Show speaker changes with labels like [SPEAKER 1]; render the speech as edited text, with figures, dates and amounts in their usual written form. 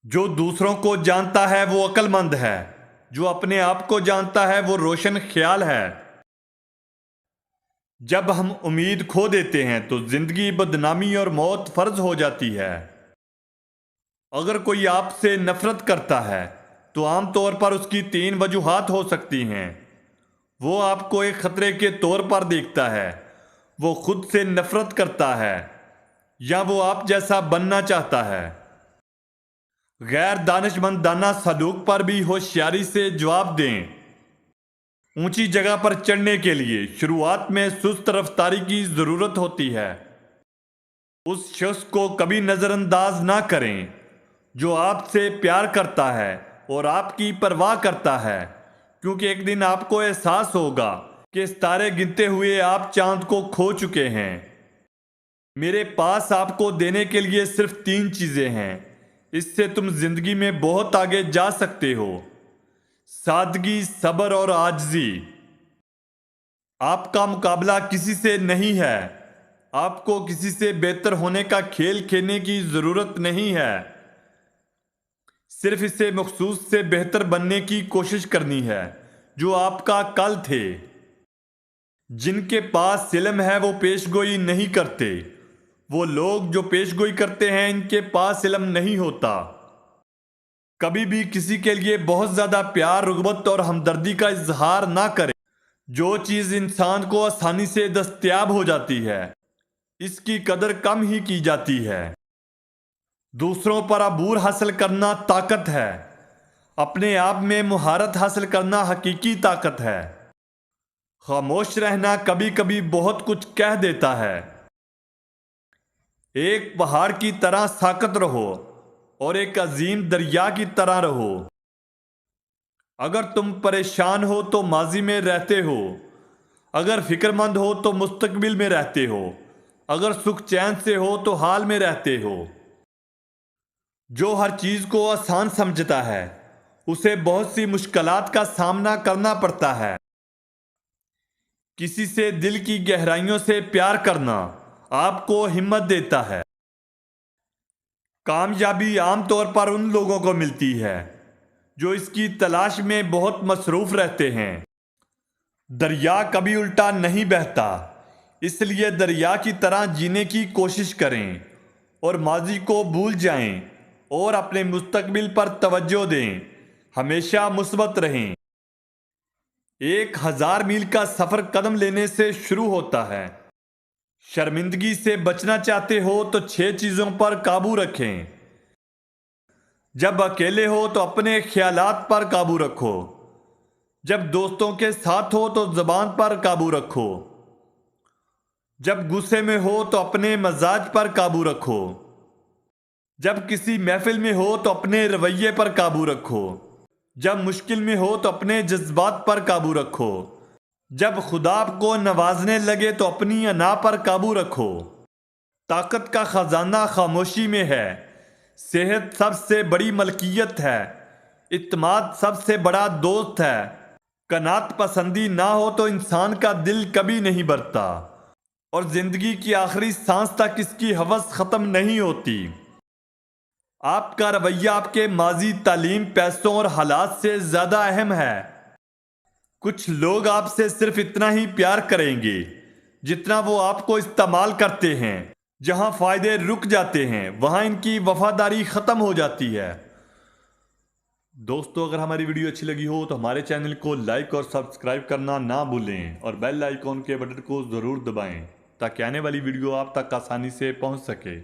[SPEAKER 1] جو دوسروں کو جانتا ہے وہ عقل مند ہے، جو اپنے آپ کو جانتا ہے وہ روشن خیال ہے۔ جب ہم امید کھو دیتے ہیں تو زندگی بدنامی اور موت فرض ہو جاتی ہے۔ اگر کوئی آپ سے نفرت کرتا ہے تو عام طور پر اس کی 3 وجوہات ہو سکتی ہیں۔ وہ آپ کو ایک خطرے کے طور پر دیکھتا ہے، وہ خود سے نفرت کرتا ہے، یا وہ آپ جیسا بننا چاہتا ہے۔ غیر دانش مندانہ سلوک پر بھی ہوشیاری سے جواب دیں۔ اونچی جگہ پر چڑھنے کے لیے شروعات میں سست رفتاری کی ضرورت ہوتی ہے۔ اس شخص کو کبھی نظر انداز نہ کریں جو آپ سے پیار کرتا ہے اور آپ کی پرواہ کرتا ہے، کیونکہ ایک دن آپ کو احساس ہوگا کہ ستارے گنتے ہوئے آپ چاند کو کھو چکے ہیں۔ میرے پاس آپ کو دینے کے لیے صرف 3 چیزیں ہیں، اس سے تم زندگی میں بہت آگے جا سکتے ہو: سادگی، صبر اور عاجزی۔ آپ کا مقابلہ کسی سے نہیں ہے۔ آپ کو کسی سے بہتر ہونے کا کھیل کھیلنے کی ضرورت نہیں ہے، صرف اسے مخصوص سے بہتر بننے کی کوشش کرنی ہے جو آپ کا کل تھے۔ جن کے پاس علم ہے وہ پیش گوئی نہیں کرتے، وہ لوگ جو پیش گوئی کرتے ہیں ان کے پاس علم نہیں ہوتا۔ کبھی بھی کسی کے لیے بہت زیادہ پیار، رغبت اور ہمدردی کا اظہار نہ کریں۔ جو چیز انسان کو آسانی سے دستیاب ہو جاتی ہے اس کی قدر کم ہی کی جاتی ہے۔ دوسروں پر عبور حاصل کرنا طاقت ہے، اپنے آپ میں مہارت حاصل کرنا حقیقی طاقت ہے۔ خاموش رہنا کبھی کبھی بہت کچھ کہہ دیتا ہے۔ ایک پہاڑ کی طرح ساکت رہو اور ایک عظیم دریا کی طرح رہو۔ اگر تم پریشان ہو تو ماضی میں رہتے ہو، اگر فکر مند ہو تو مستقبل میں رہتے ہو، اگر سکھ چین سے ہو تو حال میں رہتے ہو۔ جو ہر چیز کو آسان سمجھتا ہے اسے بہت سی مشکلات کا سامنا کرنا پڑتا ہے۔ کسی سے دل کی گہرائیوں سے پیار کرنا آپ کو ہمت دیتا ہے۔ کامیابی عام طور پر ان لوگوں کو ملتی ہے جو اس کی تلاش میں بہت مصروف رہتے ہیں۔ دریا کبھی الٹا نہیں بہتا، اس لیے دریا کی طرح جینے کی کوشش کریں اور ماضی کو بھول جائیں اور اپنے مستقبل پر توجہ دیں۔ ہمیشہ مثبت رہیں۔ 1000 میل کا سفر قدم لینے سے شروع ہوتا ہے۔ شرمندگی سے بچنا چاہتے ہو تو 6 چیزوں پر قابو رکھیں۔ جب اکیلے ہو تو اپنے خیالات پر قابو رکھو۔ جب دوستوں کے ساتھ ہو تو زبان پر قابو رکھو۔ جب غصے میں ہو تو اپنے مزاج پر قابو رکھو۔ جب کسی محفل میں ہو تو اپنے رویے پر قابو رکھو۔ جب مشکل میں ہو تو اپنے جذبات پر قابو رکھو۔ جب خدا آپ کو نوازنے لگے تو اپنی انا پر قابو رکھو۔ طاقت کا خزانہ خاموشی میں ہے۔ صحت سب سے بڑی ملکیت ہے۔ اعتماد سب سے بڑا دوست ہے۔ قناعت پسندی نہ ہو تو انسان کا دل کبھی نہیں بھرتا، اور زندگی کی آخری سانس تک اس کی ہوس ختم نہیں ہوتی۔ آپ کا رویہ آپ کے ماضی، تعلیم، پیسوں اور حالات سے زیادہ اہم ہے۔ کچھ لوگ آپ سے صرف اتنا ہی پیار کریں گے جتنا وہ آپ کو استعمال کرتے ہیں۔ جہاں فائدے رک جاتے ہیں وہاں ان کی وفاداری ختم ہو جاتی ہے۔ دوستو، اگر ہماری ویڈیو اچھی لگی ہو تو ہمارے چینل کو لائک اور سبسکرائب کرنا نہ بھولیں، اور بیل آئیکن کے بٹن کو ضرور دبائیں تاکہ آنے والی ویڈیو آپ تک آسانی سے پہنچ سکے۔